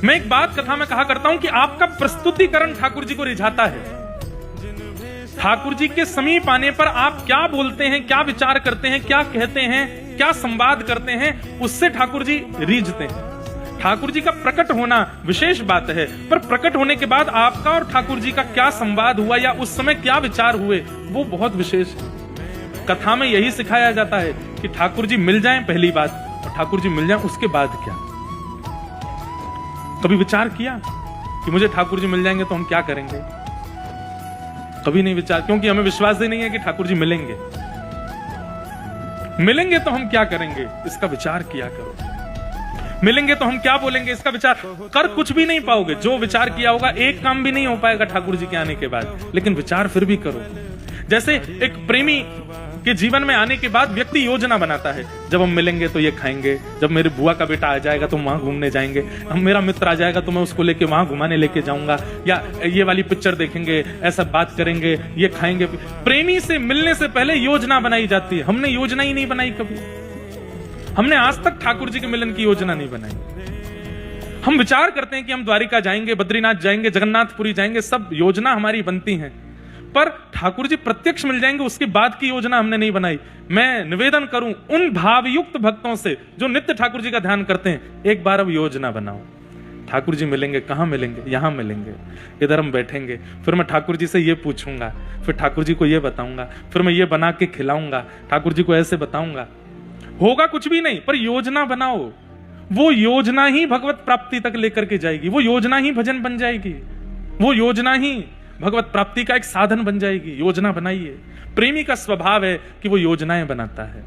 मैं एक बात कथा में कहा करता हूं कि आपका प्रस्तुतिकरण ठाकुर जी को रिझाता है। ठाकुर जी के समीप आने पर आप क्या बोलते हैं, क्या विचार करते हैं, क्या कहते हैं, क्या संवाद करते हैं, उससे ठाकुर जी रीझते हैं। ठाकुर जी का प्रकट होना विशेष बात है, पर प्रकट होने के बाद आपका और ठाकुर जी का क्या संवाद हुआ या उस समय क्या विचार हुए, वो बहुत विशेष है। कथा में यही सिखाया जाता है कि ठाकुर जी मिल जाएं पहली बात, और ठाकुर जी मिल जाएं उसके बाद क्या। कभी विचार किया कि मुझे ठाकुर जी मिल जाएंगे तो हम क्या करेंगे? कभी नहीं विचार, क्योंकि हमें विश्वास ही नहीं है कि ठाकुर जी मिलेंगे। मिलेंगे तो हम क्या करेंगे, इसका विचार किया करो। मिलेंगे तो हम क्या बोलेंगे, इसका विचार कर कुछ भी नहीं पाओगे। जो विचार किया होगा एक काम भी नहीं हो पाएगा ठाकुर जी के आने के बाद, लेकिन विचार फिर भी करो। जैसे एक प्रेमी के जीवन में आने के बाद व्यक्ति योजना बनाता है, जब हम मिलेंगे तो ये खाएंगे, जब मेरे बुआ का बेटा आ जाएगा तो वहां घूमने जाएंगे, हम मेरा मित्र आ जाएगा तो मैं उसको लेके वहां घुमाने लेके जाऊंगा, या ये वाली पिक्चर देखेंगे, ऐसा बात करेंगे, ये खाएंगे। प्रेमी से मिलने से पहले योजना बनाई जाती है। हमने योजना ही नहीं बनाई कभी। हमने आज तक ठाकुर जी के मिलन की योजना नहीं बनाई। हम विचार करते हैं कि हम द्वारिका जाएंगे, बद्रीनाथ जाएंगे, जगन्नाथपुरी जाएंगे, सब योजना हमारी बनती है, पर ठाकुर जी प्रत्यक्ष मिल जाएंगे उसके बाद की योजना हमने नहीं बनाई। मैं निवेदन करूं उन भावयुक्त भक्तों से जो नित्य ठाकुर जी का ध्यान करते हैं, एक बार अब योजना बनाओ। ठाकुर जी मिलेंगे, कहां मिलेंगे? यहां मिलेंगे, इधर हम बैठेंगे, फिर मैं ठाकुर जी से ये पूछूंगा, फिर ठाकुर जी को ये बताऊंगा, फिर मैं ये बना के खिलाऊंगा, ठाकुर जी को ऐसे बताऊंगा। होगा कुछ भी नहीं, पर योजना बनाओ। वो योजना ही भगवत प्राप्ति तक लेकर के जाएगी, वो योजना ही भजन बन जाएगी, वो योजना ही भगवत प्राप्ति का एक साधन बन जाएगी। योजना बनाइए। प्रेमी का स्वभाव है कि वो योजनाएं बनाता है।